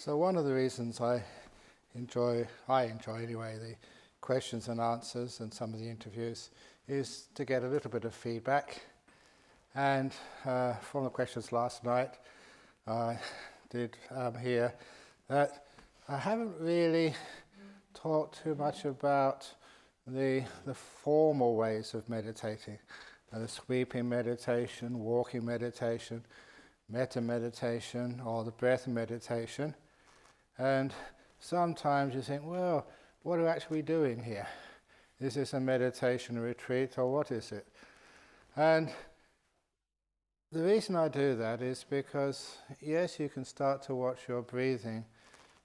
So one of the reasons I enjoy anyway, the questions and answers and some of the interviews is to get a little bit of feedback. And from the questions last night, I did hear that I haven't really talked too much about the formal ways of meditating, the sweeping meditation, walking meditation, metta meditation, or the breath meditation. And sometimes you think, well, what are we actually doing here? Is this a meditation retreat or what is it? And the reason I do that is because, yes, you can start to watch your breathing,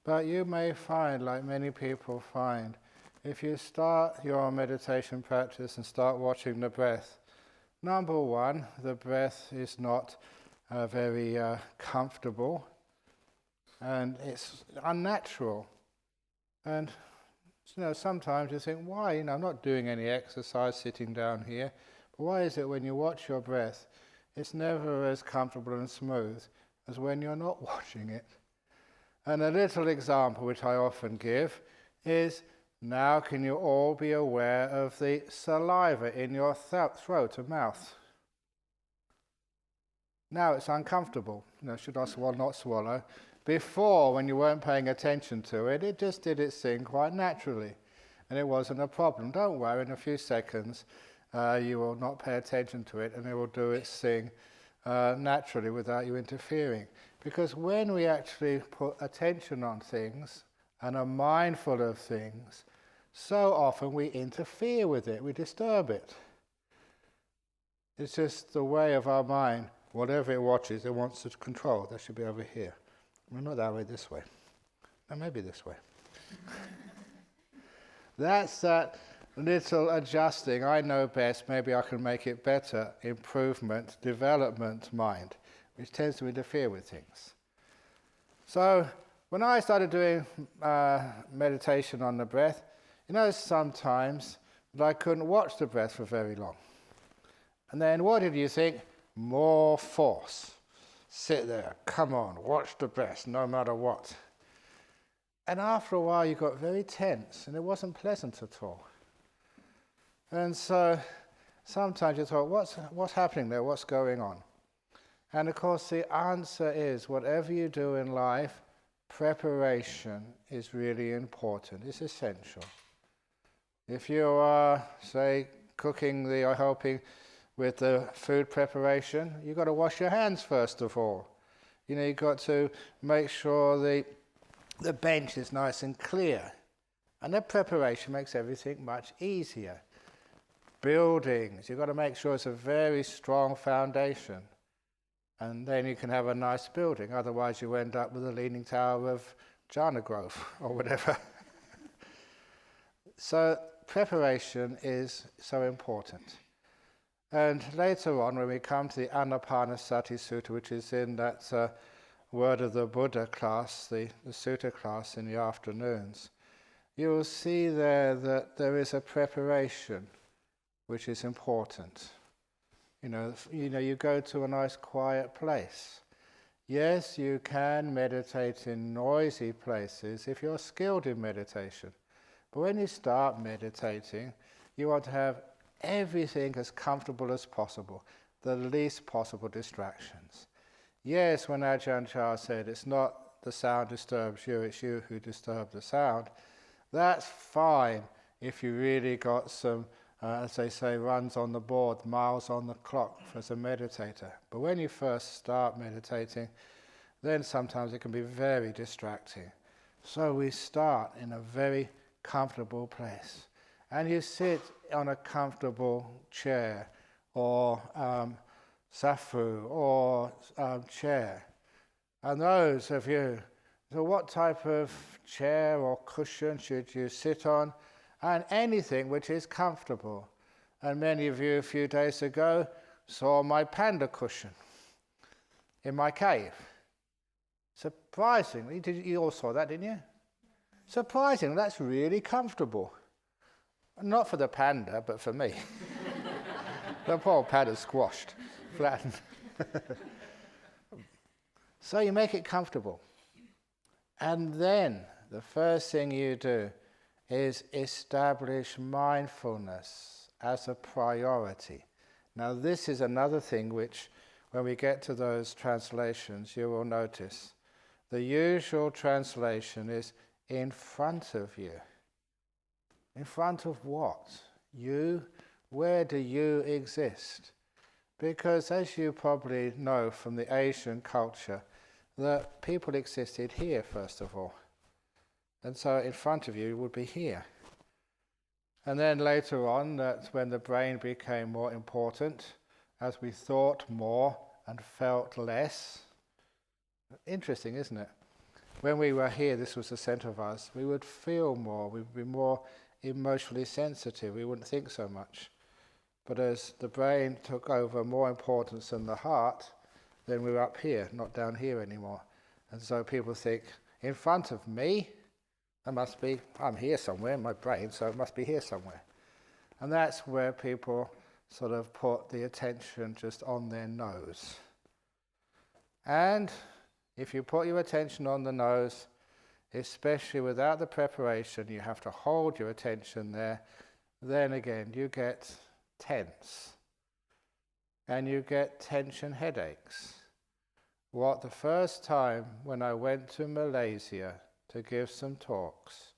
but you may find, like many people find, if you start your meditation practice and start watching the breath, number one, the breath is not very comfortable and it's unnatural. And sometimes you think, why? I'm not doing any exercise sitting down here, but why is it when you watch your breath, it's never as comfortable and smooth as when you're not watching it? And a little example which I often give is, now can you all be aware of the saliva in your throat and mouth? Now it's uncomfortable. Should I swallow, not swallow? Before, when you weren't paying attention to it, it just did its thing quite naturally. And it wasn't a problem. Don't worry, in a few seconds you will not pay attention to it and it will do its thing naturally without you interfering. Because when we actually put attention on things and are mindful of things, so often we interfere with it, we disturb it. It's just the way of our mind. Whatever it watches, it wants to control. That should be over here. Well, not that way, this way. No, maybe this way. That's that little adjusting. I know best, maybe I can make it better. Improvement, development mind, which tends to interfere with things. So when I started doing meditation on the breath, sometimes that I couldn't watch the breath for very long. And then what did you think? More force. Sit there, come on, watch the breath, no matter what. And after a while you got very tense and it wasn't pleasant at all. And so sometimes you thought, what's happening there, what's going on? And of course the answer is, whatever you do in life, preparation is really important, it's essential. If you are, say, cooking or helping with the food preparation, you've got to wash your hands first of all. You've got to make sure the bench is nice and clear. And the preparation makes everything much easier. Buildings, you've got to make sure it's a very strong foundation. And then you can have a nice building. Otherwise you end up with the Leaning Tower of Jhana Grove or whatever. So preparation is so important. And later on, when we come to the Anapanasati Sutta, which is in that Word of the Buddha class, the Sutta class in the afternoons, you will see there that there is a preparation which is important. You go to a nice quiet place. Yes, you can meditate in noisy places if you're skilled in meditation. But when you start meditating, you want to have everything as comfortable as possible, the least possible distractions. Yes, when Ajahn said it's not the sound disturbs you, it's you who disturb the sound, that's fine if you really got some, as they say, runs on the board, miles on the clock as a meditator. But when you first start meditating, then sometimes it can be very distracting. So we start in a very comfortable place. And you sit on a comfortable chair or safu or chair. And those of you, so what type of chair or cushion should you sit on? And anything which is comfortable. And many of you a few days ago saw my panda cushion in my cave. Surprisingly, you all saw that, didn't you? Surprisingly, that's really comfortable. Not for the panda, but for me. The poor panda squashed, flattened. So you make it comfortable. And then the first thing you do is establish mindfulness as a priority. Now this is another thing which, when we get to those translations, you will notice. The usual translation is in front of you. In front of what? You? Where do you exist? Because as you probably know from the Asian culture, that people existed here first of all. And so in front of you would be here. And then later on, that's when the brain became more important, as we thought more and felt less. Interesting, isn't it? When we were here, this was the center of us, we would feel more, we would be more emotionally sensitive, we wouldn't think so much. But as the brain took over more importance than the heart, then we were up here, not down here anymore. And so people think, in front of me, I'm here somewhere in my brain, so it must be here somewhere. And that's where people sort of put the attention just on their nose. And if you put your attention on the nose, especially without the preparation, you have to hold your attention there, then again you get tense. And you get tension headaches. The first time when I went to Malaysia to give some talks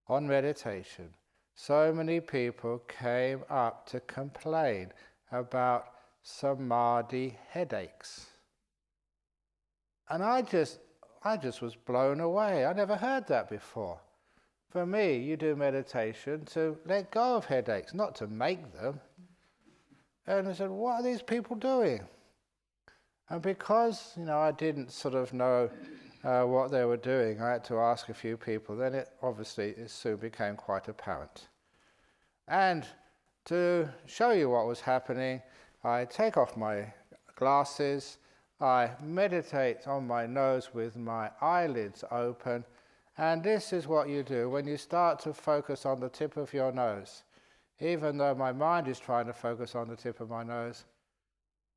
on meditation, so many people came up to complain about samadhi headaches. And I just was blown away. I never heard that before. For me, you do meditation to let go of headaches, not to make them. And I said, what are these people doing? And because I didn't sort of know what they were doing, I had to ask a few people. Then it soon became quite apparent. And to show you what was happening, I take off my glasses, I meditate on my nose with my eyelids open, and this is what you do when you start to focus on the tip of your nose. Even though my mind is trying to focus on the tip of my nose,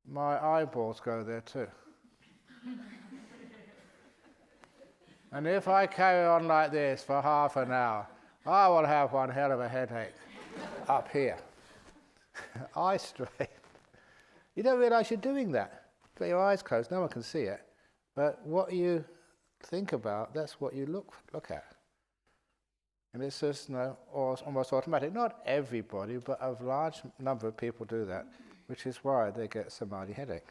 my eyeballs go there too. And if I carry on like this for half an hour, I will have one hell of a headache up here. Eye strain. You don't realize you're doing that. You've got your eyes closed, no one can see it. But what you think about, that's what you look at. And it's just almost automatic. Not everybody, but a large number of people do that, which is why they get samadhi headache.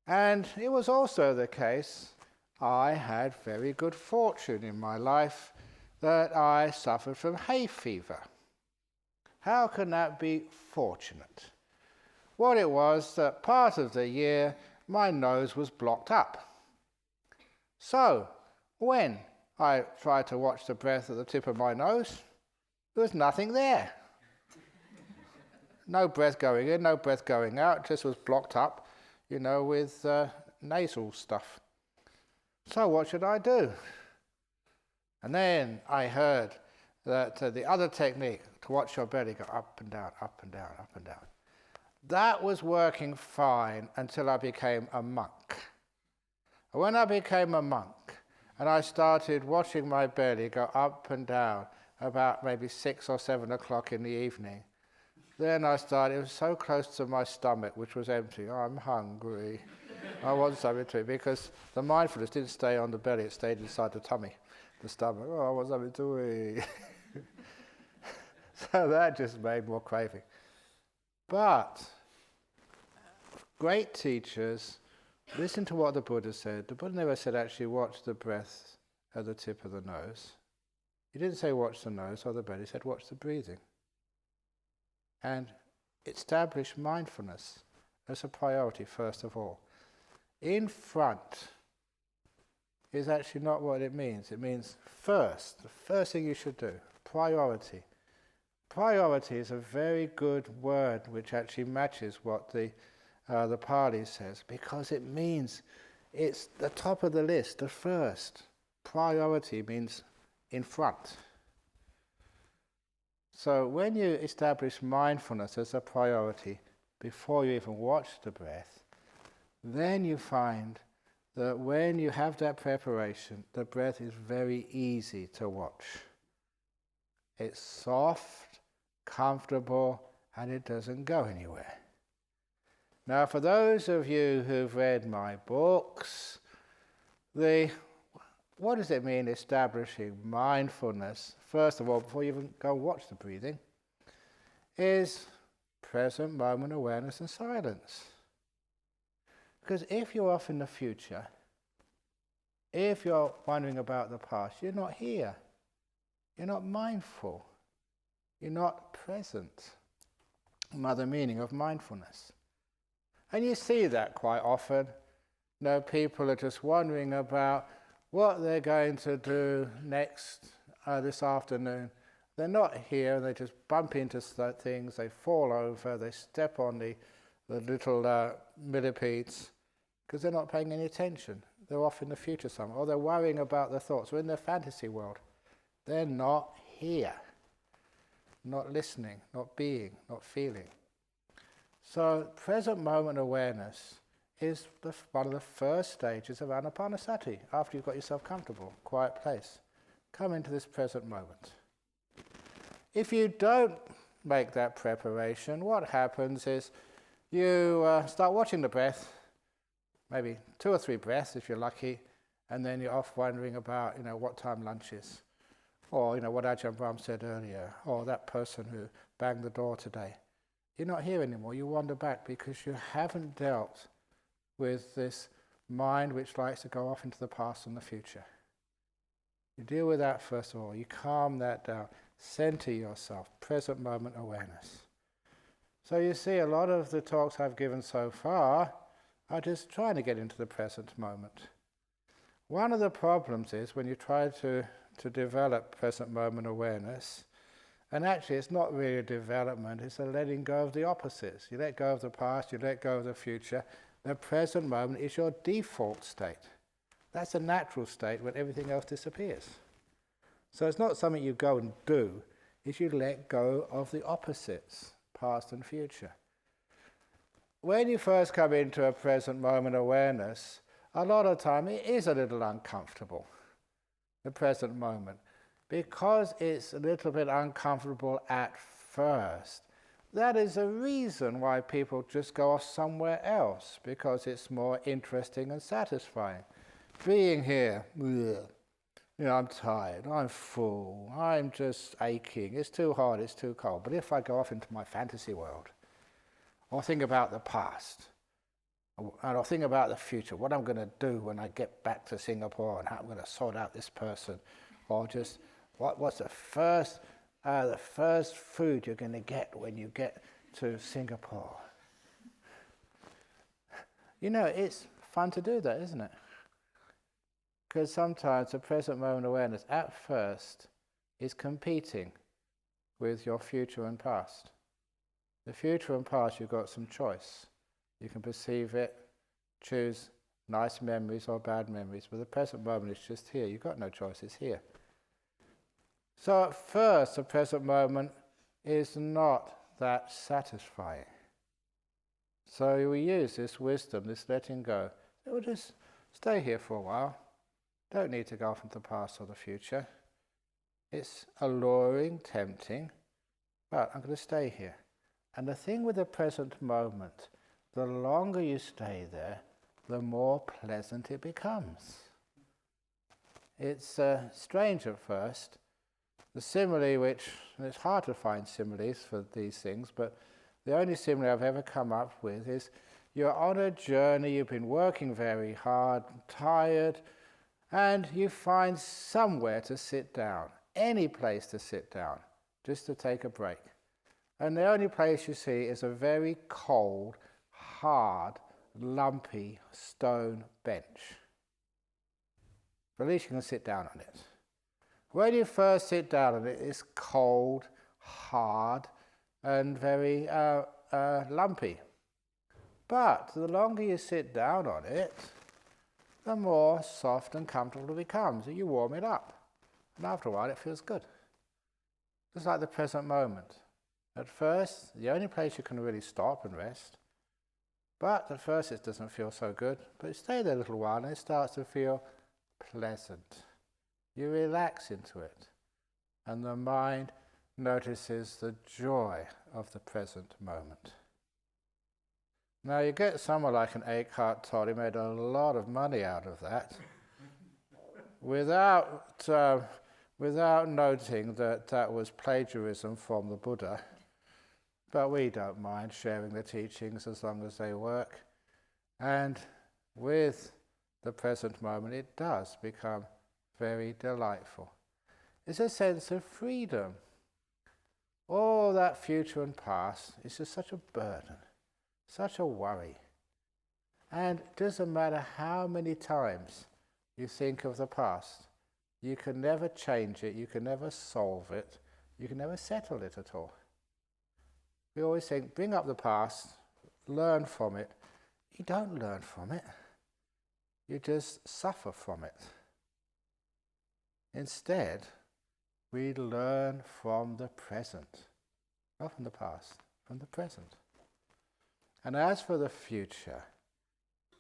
And it was also the case, I had very good fortune in my life that I suffered from hay fever. How can that be fortunate? What it was that part of the year my nose was blocked up. So when I tried to watch the breath at the tip of my nose, there was nothing there. No breath going in, no breath going out, it just was blocked up, with nasal stuff. So what should I do? And then I heard that the other technique, to watch your belly go up and down, up and down, up and down. That was working fine until I became a monk. And when I became a monk, and I started watching my belly go up and down about maybe 6 or 7 o'clock in the evening, then it was so close to my stomach, which was empty. Oh, I'm hungry. I want something to eat, because the mindfulness didn't stay on the belly, it stayed inside the tummy, the stomach. Oh, I want something to eat. So that just made more craving. But great teachers, listen to what the Buddha said. The Buddha never said actually watch the breath at the tip of the nose. He didn't say watch the nose or the belly, he said watch the breathing. And establish mindfulness as a priority first of all. In front is actually not what it means. It means first, the first thing you should do, priority. Priority is a very good word which actually matches what the Pali says, because it means it's the top of the list, the first. Priority means in front. So when you establish mindfulness as a priority before you even watch the breath, then you find that when you have that preparation, the breath is very easy to watch. It's soft, comfortable, and it doesn't go anywhere. Now, for those of you who've read my books, what does it mean establishing mindfulness? First of all, before you even go watch the breathing, is present moment awareness and silence. Because if you're off in the future, if you're wondering about the past, you're not here. You're not mindful. You're not present. Another meaning of mindfulness. And you see that quite often. People are just wondering about what they're going to do next this afternoon. They're not here, they just bump into things, they fall over, they step on the little millipedes, because they're not paying any attention. They're off in the future somewhere, or they're worrying about their thoughts, or in their fantasy world. They're not here, not listening, not being, not feeling. So present moment awareness is one of the first stages of anapanasati. After you've got yourself comfortable, quiet place, come into this present moment. If you don't make that preparation, what happens is you start watching the breath, maybe 2 or 3 breaths if you're lucky, and then you're off wondering about what time lunch is, or what Ajahn Brahm said earlier, or that person who banged the door today. You're not here anymore. You wander back because you haven't dealt with this mind which likes to go off into the past and the future. You deal with that first of all. You calm that down. Center yourself. Present moment awareness. So you see, a lot of the talks I've given so far are just trying to get into the present moment. One of the problems is when you try to develop present moment awareness, and actually it's not really a development, it's a letting go of the opposites. You let go of the past, you let go of the future. The present moment is your default state. That's a natural state when everything else disappears. So it's not something you go and do, it's you let go of the opposites, past and future. When you first come into a present moment awareness, a lot of time it is a little uncomfortable, the present moment, because it's a little bit uncomfortable at first. That is a reason why people just go off somewhere else, because it's more interesting and satisfying. Being here, I'm tired, I'm full, I'm just aching, it's too hot, it's too cold. But if I go off into my fantasy world, or think about the past, and I'll think about the future, what I'm going to do when I get back to Singapore, and how I'm going to sort out this person, or just what's the first food you're going to get when you get to Singapore. It's fun to do that, isn't it? Because sometimes the present moment awareness at first is competing with your future and past. The future and past, you've got some choice. You can perceive it, choose nice memories or bad memories, but the present moment is just here. You've got no choice, it's here. So at first, the present moment is not that satisfying. So we use this wisdom, this letting go. We'll just stay here for a while. Don't need to go off into the past or the future. It's alluring, tempting, but I'm going to stay here. And the thing with the present moment, the longer you stay there, the more pleasant it becomes. It's strange at first. The simile, which, and it's hard to find similes for these things, but the only simile I've ever come up with is you're on a journey, you've been working very hard, tired, and you find somewhere to sit down, any place to sit down, just to take a break. And the only place you see is a very cold, hard, lumpy stone bench. But at least you can sit down on it. When you first sit down on it, it's cold, hard, and very lumpy. But the longer you sit down on it, the more soft and comfortable it becomes. You warm it up. And after a while, it feels good. Just like the present moment. At first, the only place you can really stop and rest. But at first it doesn't feel so good, but you stay there a little while and it starts to feel pleasant. You relax into it, and the mind notices the joy of the present moment. Now you get someone like an Eckhart Tolle, he made a lot of money out of that, without noting that that was plagiarism from the Buddha. But we don't mind sharing the teachings as long as they work. And with the present moment, it does become very delightful. It's a sense of freedom. All that future and past is just such a burden, such a worry. And it doesn't matter how many times you think of the past, you can never change it, you can never solve it, you can never settle it at all. We always think, bring up the past, learn from it. You don't learn from it. You just suffer from it. Instead, we learn from the present, not from the past, from the present. And as for the future,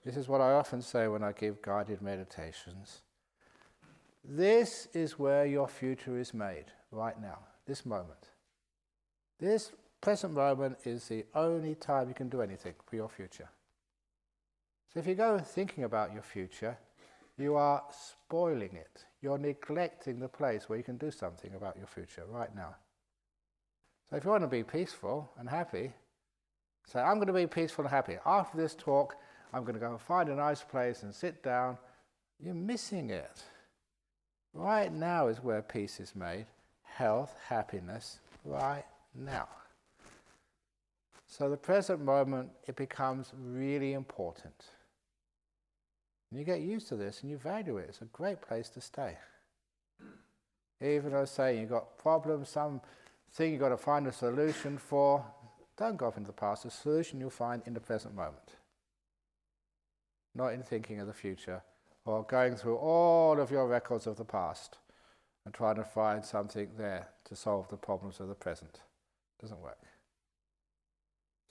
this is what I often say when I give guided meditations. This is where your future is made, right now, this moment. This present moment is the only time you can do anything for your future. So if you go thinking about your future, you are spoiling it. You're neglecting the place where you can do something about your future right now. So if you want to be peaceful and happy, say, I'm going to be peaceful and happy. After this talk, I'm going to go find a nice place and sit down. You're missing it. Right now is where peace is made. Health, happiness, right now. So the present moment, it becomes really important. And you get used to this and you value it. It's a great place to stay. Even though, say, you've got problems, something you've got to find a solution for, don't go off into the past. The solution you'll find in the present moment. Not in thinking of the future or going through all of your records of the past and trying to find something there to solve the problems of the present. Doesn't work.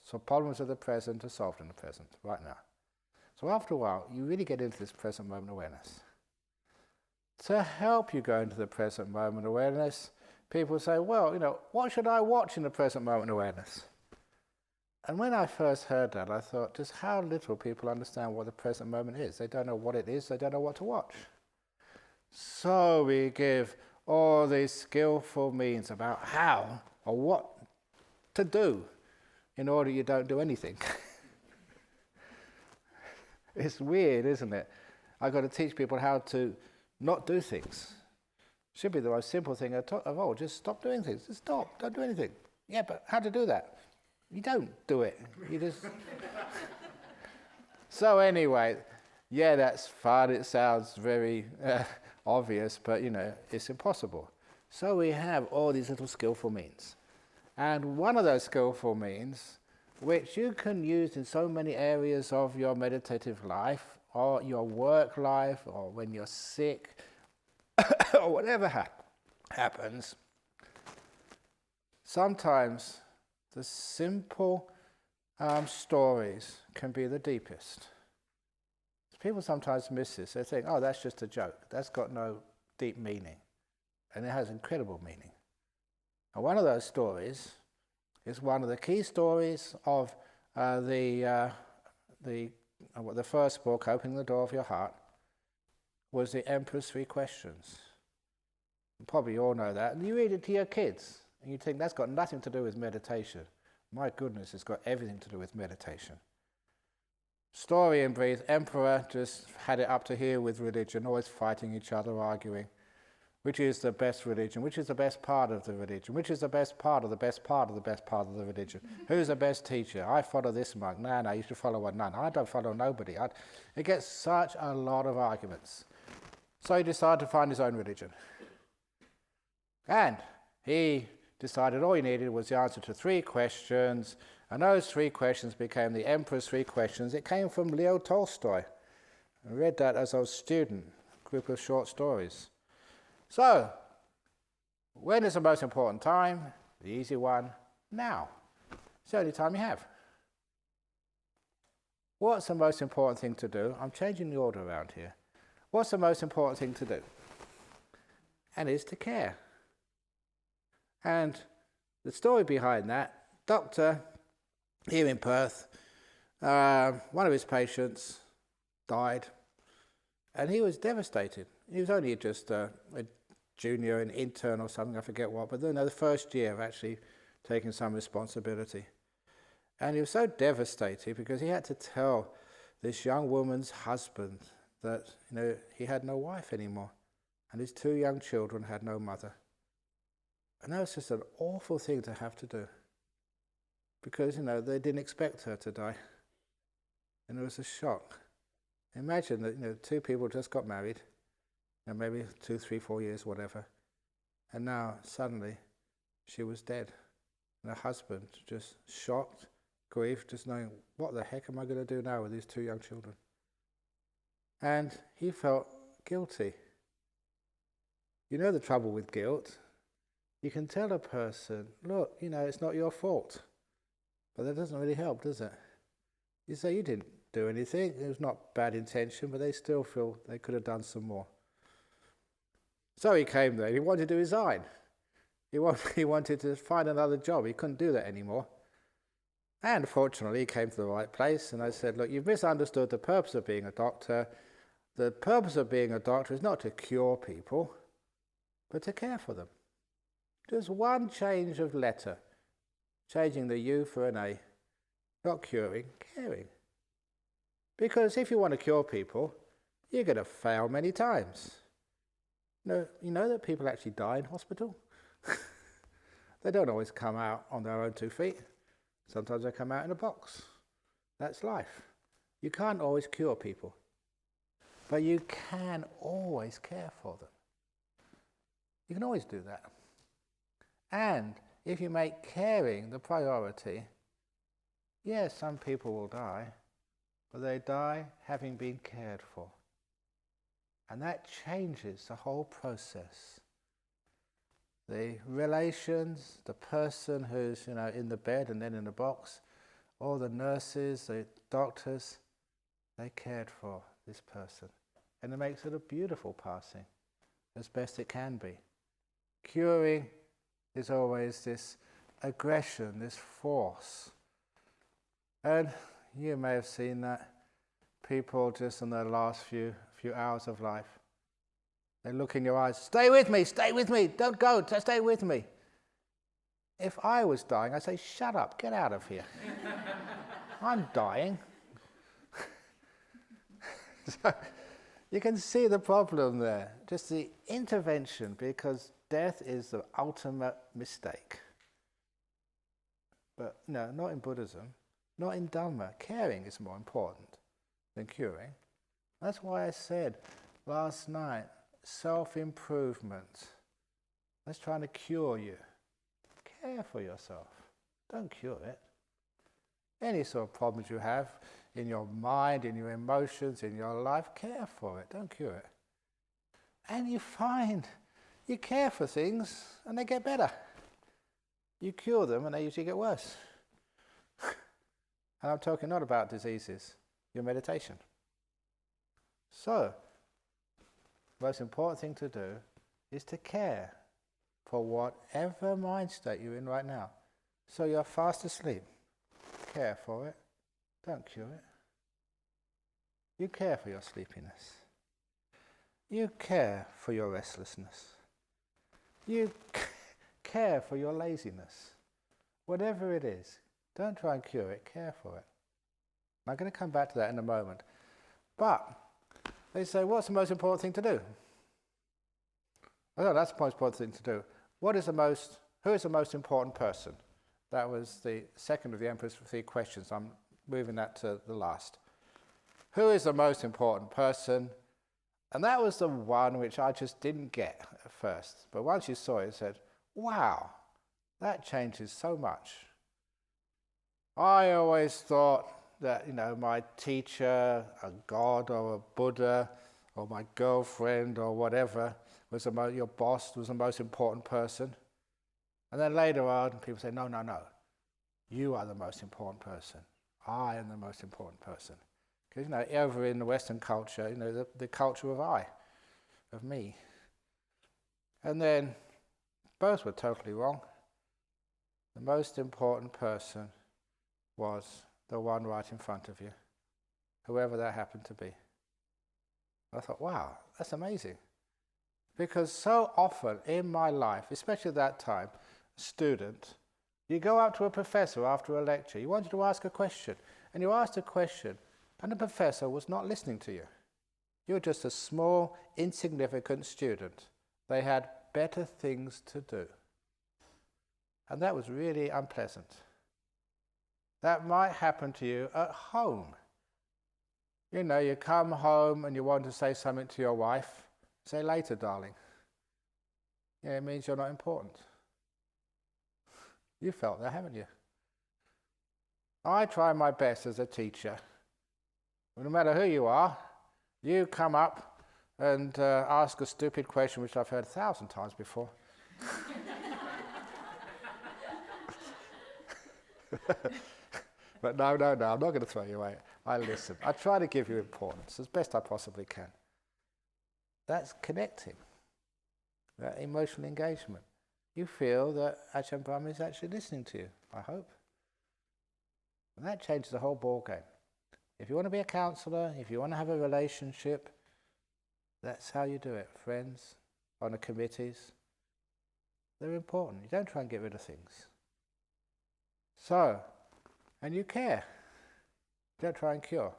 So problems of the present are solved in the present, right now. So after a while, you really get into this present moment awareness. To help you go into the present moment awareness, people say, well, what should I watch in the present moment awareness? And when I first heard that, I thought, just how little people understand what the present moment is. They don't know what it is, they don't know what to watch. So we give all these skillful means about how or what to do in order you don't do anything. It's weird, isn't it? I've got to teach people how to not do things. Should be the most simple thing of all. Just stop doing things. Just stop. Don't do anything. Yeah, but how to do that? You don't do it. You just... So anyway, yeah, that's fun. It sounds very obvious, but, it's impossible. So we have all these little skillful means. And one of those skillful means, which you can use in so many areas of your meditative life, or your work life, or when you're sick, or whatever happens, sometimes the simple stories can be the deepest. People sometimes miss this. They think, oh, that's just a joke. That's got no deep meaning. And it has incredible meaning. And one of those stories is one of the key stories of the first book, Opening the Door of Your Heart, was the Emperor's Three Questions. You probably all know that. And you read it to your kids, and you think that's got nothing to do with meditation. My goodness, it's got everything to do with meditation. Story in brief, Emperor just had it up to here with religion, always fighting each other, arguing. Which is the best religion? Which is the best part of the religion? Which is the best part of the best part of the best part of the religion? Who's the best teacher? I follow this monk. No, you should follow a nun. I don't follow nobody. It gets such a lot of arguments. So he decided to find his own religion. And he decided all he needed was the answer to 3 questions, and those 3 questions became the Emperor's 3 questions. It came from Leo Tolstoy. I read that as I was a student, a group of short stories. So, when is the most important time? The easy one, now. It's the only time you have. what's the most important thing to do? I'm changing the order around here. What's the most important thing to do? And it's to care. And the story behind that, doctor here in Perth, one of his patients died, and he was devastated. He was only just a junior, an intern or something, I forget what, but the first year of actually taking some responsibility. And he was so devastated because he had to tell this young woman's husband that he had no wife anymore, and his 2 young children had no mother. And that was just an awful thing to have to do, because they didn't expect her to die, and it was a shock. Imagine that 2 people just got married, maybe 2, 3, 4 years, whatever, and now suddenly she was dead, and her husband just shocked, grief, just knowing, what the heck am I going to do now with these 2 young children? And he felt guilty. The trouble with guilt, you can tell a person, look, it's not your fault, but that doesn't really help, does it? You say you didn't do anything, it was not bad intention, but they still feel they could have done some more. So he came there, he wanted to resign. He wanted to find another job, he couldn't do that anymore. And fortunately, he came to the right place, and I said, look, you've misunderstood the purpose of being a doctor. The purpose of being a doctor is not to cure people, but to care for them. Just one change of letter, changing the U for an A, not curing, caring. Because if you want to cure people, you're going to fail many times. You know that people actually die in hospital? They don't always come out on their own 2 feet. Sometimes they come out in a box. That's life. You can't always cure people, but you can always care for them. You can always do that. And if you make caring the priority, yes, some people will die, but they die having been cared for. And that changes the whole process. The relations, the person who's in the bed and then in the box, all the nurses, the doctors, they cared for this person. And it makes it a beautiful passing, as best it can be. Curing is always this aggression, this force. And you may have seen that people just in their last few hours of life, they look in your eyes, stay with me, don't go, stay with me. If I was dying, I'd say, shut up, get out of here. I'm dying. So you can see the problem there, just the intervention, because death is the ultimate mistake. But no, not in Buddhism, not in Dhamma. Caring is more important than curing. That's why I said last night, self-improvement. That's trying to cure you. Care for yourself. Don't cure it. Any sort of problems you have in your mind, in your emotions, in your life, care for it. Don't cure it. And you find you care for things and they get better. You cure them and they usually get worse. And I'm talking not about diseases, your meditation. So, the most important thing to do is to care for whatever mind state you're in right now. So you're fast asleep. Care for it. Don't cure it. You care for your sleepiness. You care for your restlessness. You care for your laziness. Whatever it is, don't try and cure it, care for it. I'm going to come back to that in a moment. But they say, what's the most important thing to do? Oh, no, that's the most important thing to do. Who is the most important person? That was the second of the Emperor's 3 questions. I'm moving that to the last. Who is the most important person? And that was the one which I just didn't get at first. But once you saw it, I said, wow, that changes so much. I always thought that, my teacher, a God or a Buddha, or my girlfriend or whatever, your boss was the most important person. And then later on, people say, no. You are the most important person. I am the most important person. Because, over in the Western culture, the culture of I, of me. And then both were totally wrong. The most important person was the one right in front of you, whoever that happened to be. I thought, wow, that's amazing. Because so often in my life, especially at that time, student, you go up to a professor after a lecture, you wanted to ask a question, and you asked a question, and the professor was not listening to you. You were just a small, insignificant student. They had better things to do. And that was really unpleasant. That might happen to you at home. You come home and you want to say something to your wife. Say later, darling. Yeah, it means you're not important. You felt that, haven't you? I try my best as a teacher. No matter who you are, you come up and ask a stupid question which I've heard 1,000 times before. But no, I'm not going to throw you away. I listen. I try to give you importance as best I possibly can. That's connecting, that emotional engagement. You feel that Ajahn Brahm is actually listening to you, I hope. And that changes the whole ball game. If you want to be a counsellor, if you want to have a relationship, that's how you do it. Friends, on the committees, they're important. You don't try and get rid of things. So, and you care. Don't try and cure.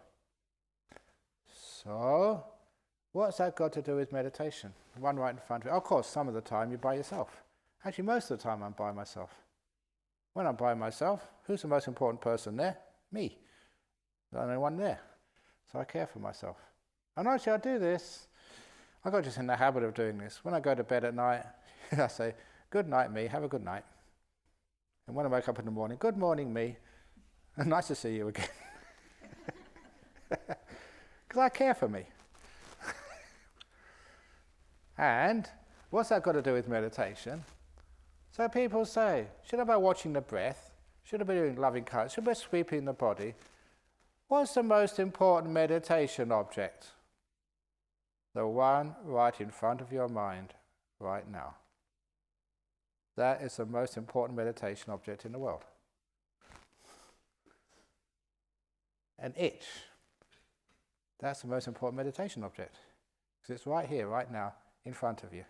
So, what's that got to do with meditation? One right in front of you. Of course, some of the time you're by yourself. Actually, most of the time I'm by myself. When I'm by myself, who's the most important person there? Me. There's only one there. So I care for myself. And actually I do this. I got just in the habit of doing this. When I go to bed at night, I say, good night, me, have a good night. And when I wake up in the morning, good morning, me, nice to see you again. Because I care for me. And what's that got to do with meditation? So people say, should I be watching the breath? Should I be doing loving kindness? Should I be sweeping the body? What's the most important meditation object? The one right in front of your mind right now. That is the most important meditation object in the world. An itch. That's the most important meditation object. Because it's right here, right now, in front of you.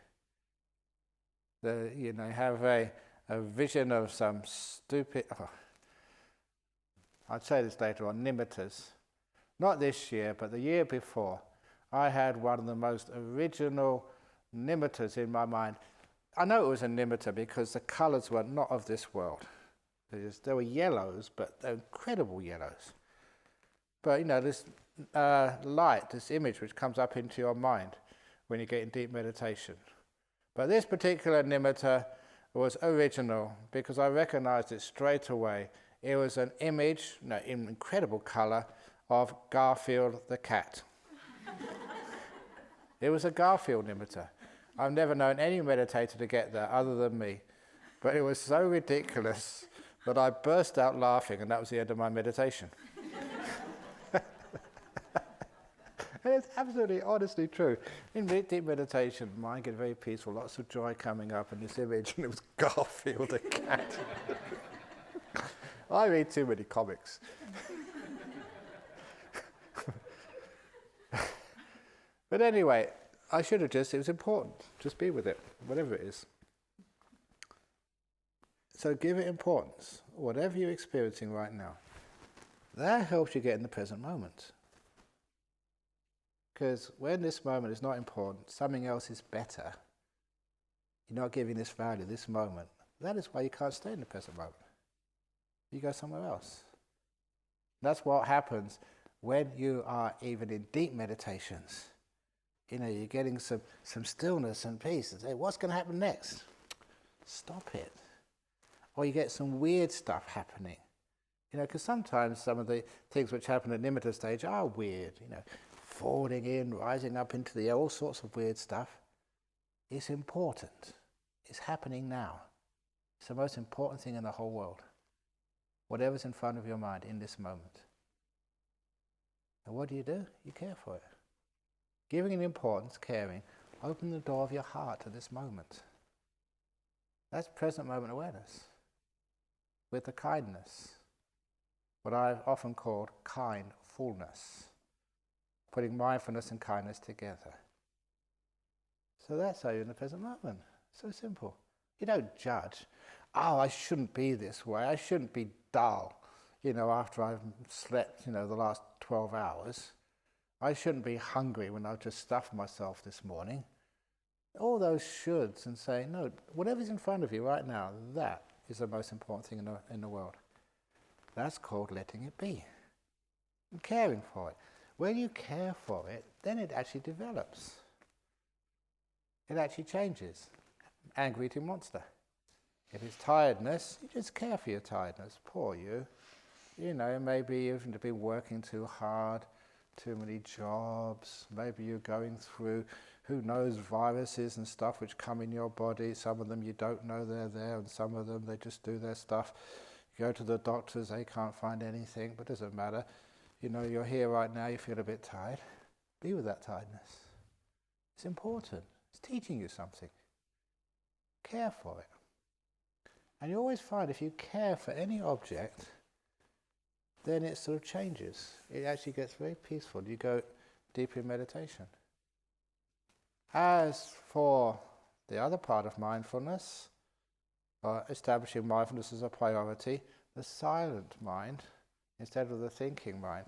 You have a vision of some stupid... I'd say this later on, nimittas. Not this year, but the year before, I had one of the most original nimittas in my mind. I know it was a nimitta because the colours were not of this world. They were yellows, but they're incredible yellows. But, this light, this image which comes up into your mind when you get in deep meditation. But this particular nimitta was original because I recognized it straight away. It was an image, in incredible colour, of Garfield the cat. It was a Garfield nimitta. I've never known any meditator to get that other than me. But it was so ridiculous that I burst out laughing, and that was the end of my meditation. And it's absolutely, honestly true. In deep meditation, mind get very peaceful, lots of joy coming up, and this image, and it was Garfield the cat. I read too many comics. But anyway, I should have it was important. Just be with it, whatever it is. So give it importance, whatever you're experiencing right now. That helps you get in the present moment. Because when this moment is not important, something else is better. You're not giving this value, this moment. That is why you can't stay in the present moment. You go somewhere else. That's what happens when you are even in deep meditations. You're getting some stillness and peace and say, what's going to happen next? Stop it. Or you get some weird stuff happening. Because sometimes some of the things which happen at nimitta stage are weird. Falling in, rising up into the air, all sorts of weird stuff. It's important. It's happening now. It's the most important thing in the whole world. Whatever's in front of your mind in this moment. And what do? You care for it. Giving it importance, caring, open the door of your heart to this moment. That's present moment awareness. With the kindness. What I've often called kindfulness. Putting mindfulness and kindness together. So that's how you're in the present moment. So simple. You don't judge. Oh, I shouldn't be this way. I shouldn't be dull, after I've slept, the last 12 hours. I shouldn't be hungry when I've just stuffed myself this morning. All those shoulds, and say, no, whatever's in front of you right now, that is the most important thing in the world. That's called letting it be. And caring for it. When you care for it, then it actually develops. It actually changes. Angry eating monster. If it's tiredness, you just care for your tiredness. Poor you. Maybe you've been working too hard, too many jobs. Maybe you're going through, who knows, viruses and stuff which come in your body. Some of them you don't know they're there, and some of them they just do their stuff. You go to the doctors, they can't find anything, but it doesn't matter. You're here right now, you feel a bit tired. Be with that tiredness. It's important. It's teaching you something. Care for it. And you always find if you care for any object, then it sort of changes. It actually gets very peaceful. You go deeper in meditation. As for the other part of mindfulness, establishing mindfulness as a priority, the silent mind instead of the thinking mind.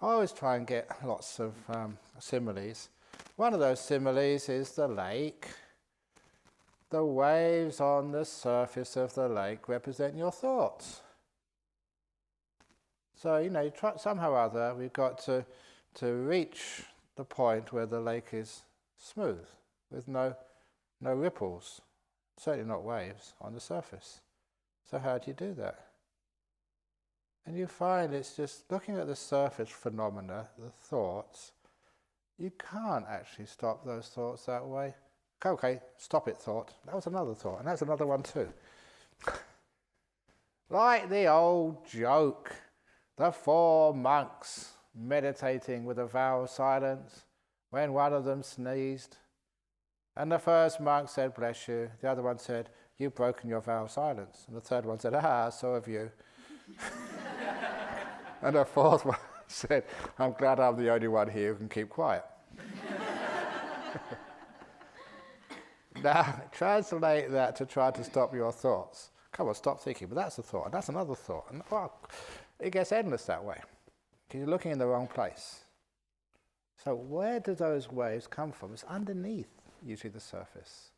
I always try and get lots of similes. One of those similes is the lake. The waves on the surface of the lake represent your thoughts. So, somehow or other, we've got to reach the point where the lake is smooth, with no ripples, certainly not waves, on the surface. So how do you do that? And you find it's just looking at the surface phenomena, the thoughts. You can't actually stop those thoughts that way. Okay, stop it, thought. That was another thought, and that's another one too. Like the old joke, the 4 monks meditating with a vow of silence, when one of them sneezed, and the first monk said, "Bless you." The other one said, "You've broken your vow of silence." And the third one said, "So have you." And the fourth one said, "I'm glad I'm the only one here who can keep quiet." Now, translate that to try to stop your thoughts. Come on, stop thinking. But that's a thought, and that's another thought. And it gets endless that way, because you're looking in the wrong place. So where do those waves come from? It's underneath, usually, the surface.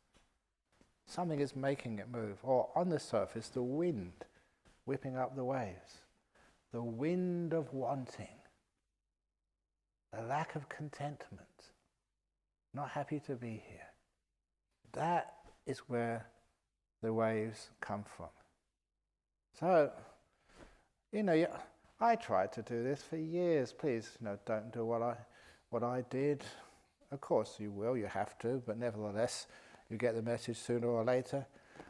Something is making it move. Or on the surface, the wind whipping up the waves. The wind of wanting. The lack of contentment. Not happy to be here. That is where the waves come from. So, I tried to do this for years. Please, don't do what I did. Of course you will, you have to, but nevertheless, you get the message sooner or later.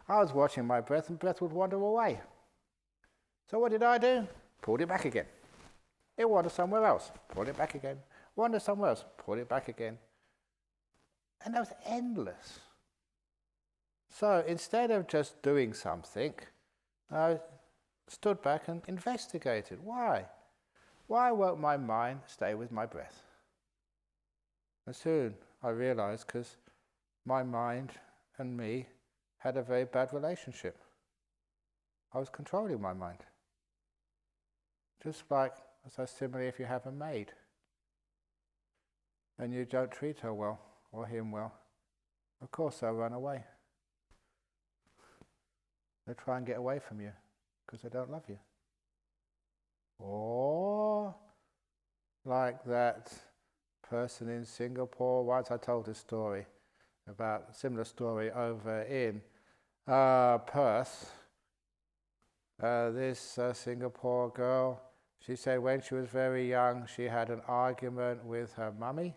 I was watching my breath, and breath would wander away. So what did I do? Pulled it back again. It wandered somewhere else. Pulled it back again. Wandered somewhere else. Pulled it back again. And that was endless. So instead of just doing something, I stood back and investigated. Why? Why won't my mind stay with my breath? And soon I realized because my mind and me had a very bad relationship. I was controlling my mind. Just like, similarly, if you have a maid and you don't treat her well or him well, of course they'll run away. They try and get away from you because they don't love you. Or like that person in Singapore. Once I told a story about a similar story over in Perth. This Singapore girl, she said when she was very young, she had an argument with her mummy.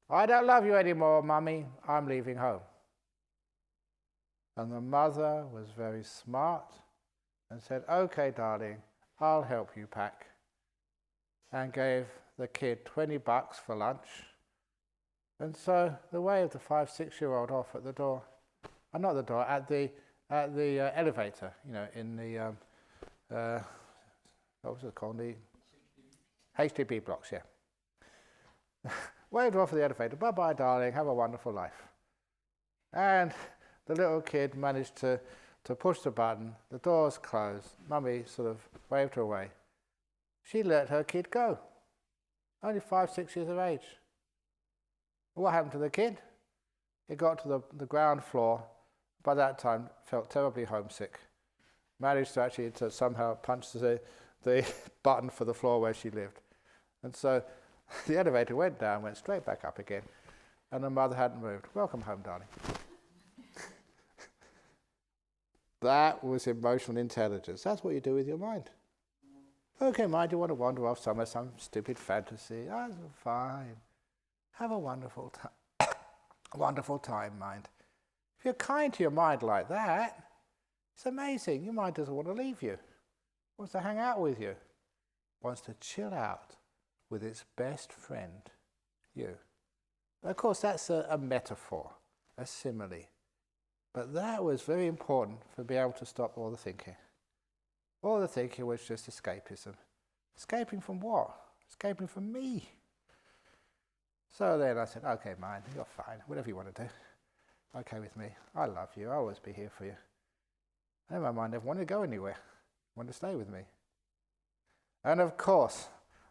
"I don't love you anymore, mummy. I'm leaving home." And the mother was very smart and said, "Okay, darling, I'll help you pack." and gave the kid $20 for lunch. And so the waved the 5-6-year-old off at the door, not the door, at the elevator, in the what was it called? The HDB blocks, yeah. Waved her off at the elevator. Bye-bye, darling. Have a wonderful life. And the little kid managed to push the button. The doors closed. Mummy sort of waved her away. She let her kid go. Only 5-6 years of age. What happened to the kid? He got to the ground floor. By that time, felt terribly homesick. Managed to actually somehow punch the button for the floor where she lived. And so the elevator went down, went straight back up again, and the mother hadn't moved. Welcome home, darling. That was emotional intelligence. That's what you do with your mind. Okay, mind, you want to wander off somewhere, some stupid fantasy. That's fine. Have a wonderful time. Wonderful time, mind. If you're kind to your mind like that, it's amazing. Your mind doesn't want to leave you. It wants to hang out with you. It wants to chill out with its best friend, you. Of course, that's a metaphor, a simile. But that was very important for being able to stop all the thinking. All the thinking was just escapism. Escaping from what? Escaping from me. So then I said, okay, mind, you're fine. Whatever you want to do. Okay with me. I love you. I'll always be here for you. And my mind never wanted to go anywhere. Wanted to stay with me. And of course,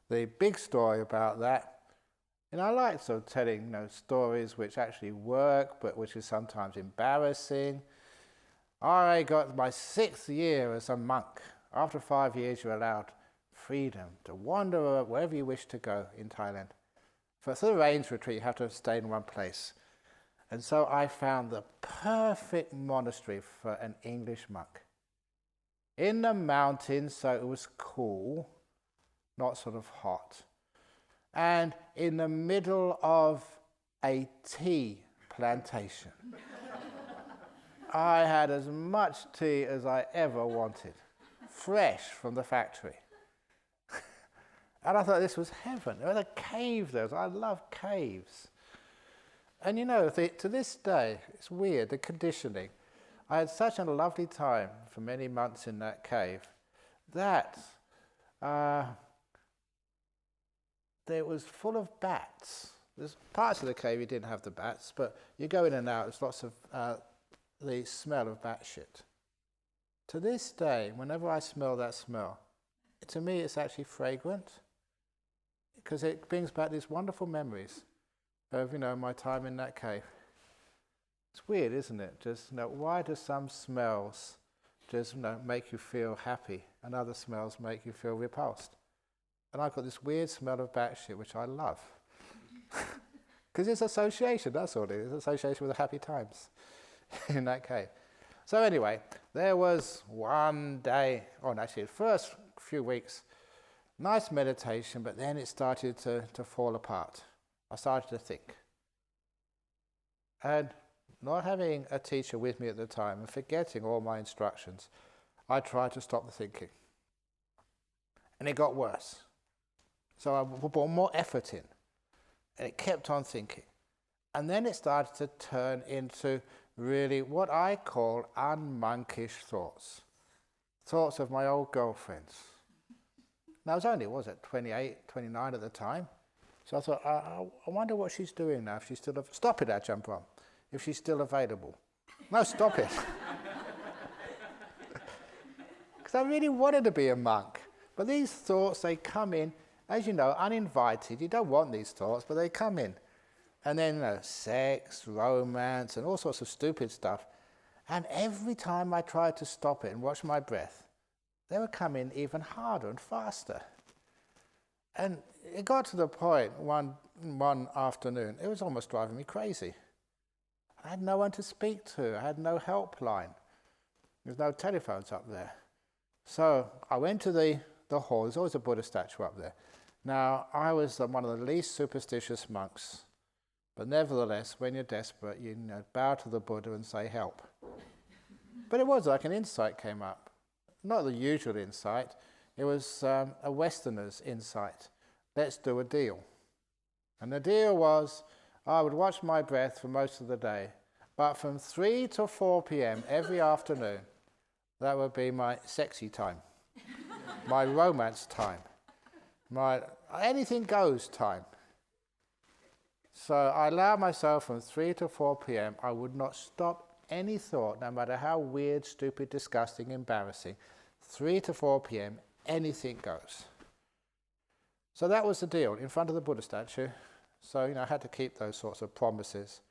the big story about that, I like sort of telling stories which actually work, but which is sometimes embarrassing. I got my 6th year as a monk. After 5 years, you're allowed freedom to wander wherever you wish to go in Thailand. For the rains retreat, you have to stay in one place. And so I found the perfect monastery for an English monk. In the mountains, so it was cool, not sort of hot. And in the middle of a tea plantation. I had as much tea as I ever wanted, fresh from the factory. And I thought this was heaven. There was a cave there. I love caves. And to this day, it's weird, the conditioning. I had such a lovely time for many months in that cave that it was full of bats. There's parts of the cave you didn't have the bats, but you go in and out, there's lots of the smell of bat shit. To this day, whenever I smell that smell, to me it's actually fragrant, because it brings back these wonderful memories of, my time in that cave. It's weird, isn't it? Just, why do some smells just, make you feel happy, and other smells make you feel repulsed? And I've got this weird smell of bat shit, which I love. Because it's association, that's all it is. It's association with the happy times in that cave. So anyway, there was one day, actually the first few weeks, nice meditation, but then it started to fall apart. I started to think. And not having a teacher with me at the time and forgetting all my instructions, I tried to stop the thinking. And it got worse. So I put more effort in. And it kept on thinking. And then it started to turn into really what I call unmonkish thoughts. Thoughts of my old girlfriends. Now I was only, 28, 29 at the time. So I thought, I wonder what she's doing now, if she's still... Stop it, Ajahn Brahm, if she's still available. No, stop it. Because I really wanted to be a monk. But these thoughts, they come in, as you know, uninvited. You don't want these thoughts, but they come in. And then sex, romance, and all sorts of stupid stuff. And every time I tried to stop it and watch my breath, they would come in even harder and faster. And it got to the point one afternoon, it was almost driving me crazy. I had no one to speak to. I had no helpline. There's no telephones up there. So I went to the hall. There's always a Buddha statue up there. Now, I was one of the least superstitious monks. But nevertheless, when you're desperate, you bow to the Buddha and say, help. But it was like an insight came up. Not the usual insight. It was a Westerner's insight. let's do a deal. And the deal was, I would watch my breath for most of the day, but from 3 to 4 p.m. every afternoon, that would be my sexy time, my romance time, my anything goes time. So I allowed myself from 3 to 4 p.m. I would not stop any thought, no matter how weird, stupid, disgusting, embarrassing. 3 to 4 p.m. anything goes. So that was the deal in front of the Buddha statue. So I had to keep those sorts of promises.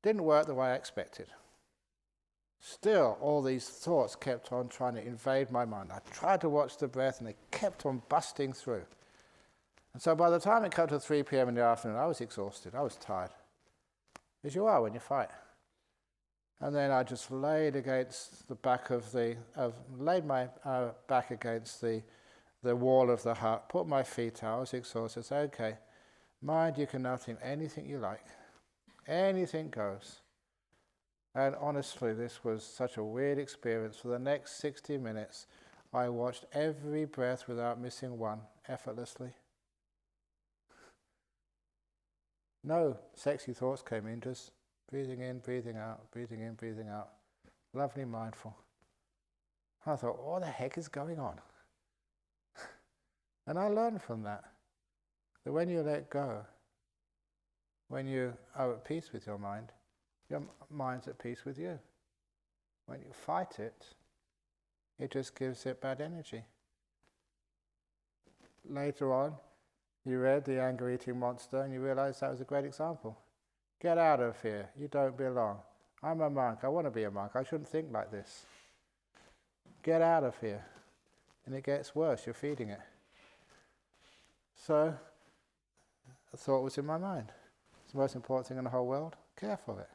Didn't work the way I expected. Still, all these thoughts kept on trying to invade my mind. I tried to watch the breath and they kept on busting through. And so by the time it came to 3 p.m. in the afternoon, I was exhausted, I was tired. As you are when you fight. And then I just laid against the back of laid my back against the wall of the hut, put my feet out, I was exhausted, said, okay, mind, you can now think anything you like. Anything goes. And honestly, this was such a weird experience. For the next 60 minutes, I watched every breath without missing one, effortlessly. No sexy thoughts came in, just breathing in, breathing out, breathing in, breathing out. Lovely, mindful. I thought, what the heck is going on? And I learned from that when you let go, when you are at peace with your mind's at peace with you. When you fight it, it just gives it bad energy. Later on, you read The Anger-Eating Monster and you realize that was a great example. Get out of here, you don't belong. I'm a monk, I want to be a monk, I shouldn't think like this. Get out of here. And it gets worse, you're feeding it. So, a thought was in my mind. It's the most important thing in the whole world, care for it.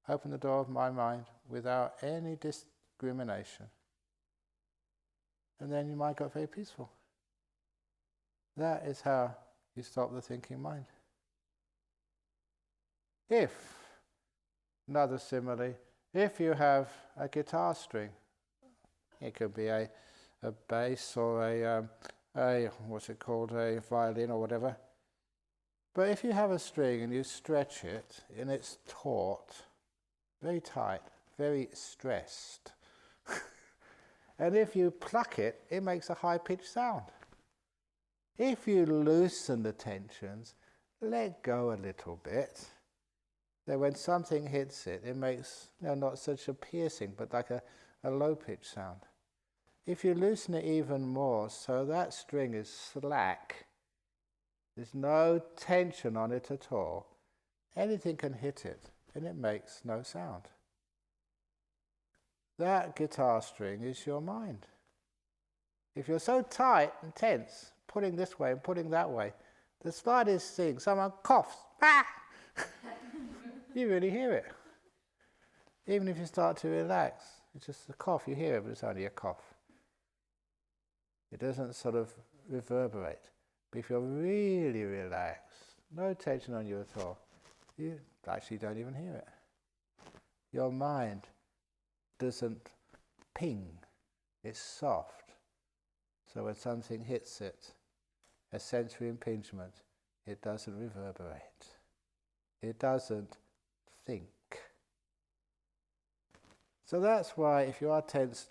Open the door of my mind without any discrimination. And then your mind got very peaceful. That is how you stop the thinking mind. Another simile, if you have a guitar string, it could be a bass or a violin or whatever. But if you have a string and you stretch it and it's taut, very tight, very stressed, and if you pluck it, it makes a high-pitched sound. If you loosen the tensions, let go a little bit, then when something hits it, it makes not such a piercing, but like a low-pitched sound. If you loosen it even more, so that string is slack, there's no tension on it at all, anything can hit it, and it makes no sound. That guitar string is your mind. If you're so tight and tense, putting this way and putting that way, the slightest thing, someone coughs, you really hear it. Even if you start to relax, it's just a cough, you hear it, but it's only a cough. It doesn't sort of reverberate. But if you're really relaxed, no tension on you at all, you actually don't even hear it. Your mind doesn't ping, it's soft. So when something hits it, a sensory impingement, it doesn't reverberate. It doesn't think. So that's why if you are tense,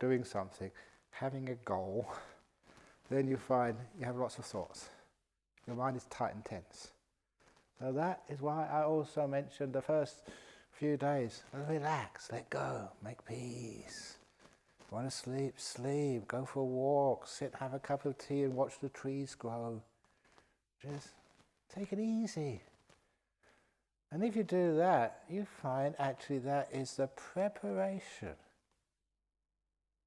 doing something, having a goal, then you find you have lots of thoughts. Your mind is tight and tense. So that is why I also mentioned the first few days, relax, let go, make peace. Want to sleep, sleep, go for a walk, sit, have a cup of tea and watch the trees grow. Just take it easy. And if you do that, you find actually that is the preparation.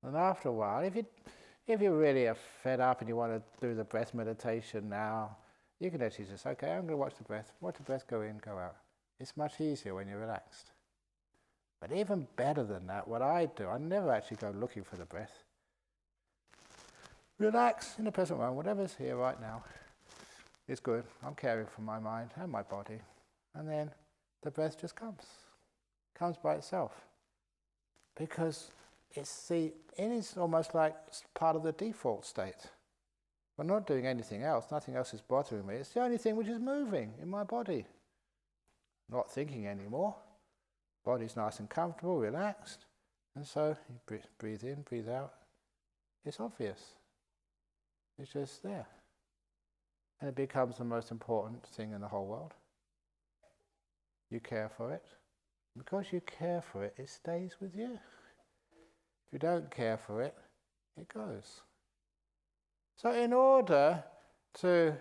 And after a while, if you really are fed up and you want to do the breath meditation now, you can actually just, okay, I'm going to watch the breath go in, go out. It's much easier when you're relaxed. But even better than that, what I do, I never actually go looking for the breath. Relax in the present moment, whatever's here right now is good. I'm caring for my mind and my body. And then the breath just comes by itself. Because it's almost like part of the default state. I'm not doing anything else. Nothing else is bothering me. It's the only thing which is moving in my body. Not thinking anymore. Body's nice and comfortable, relaxed. And so you breathe in, breathe out. It's obvious. It's just there. And it becomes the most important thing in the whole world. You care for it. Because you care for it, it stays with you. If you don't care for it, it goes. So in order to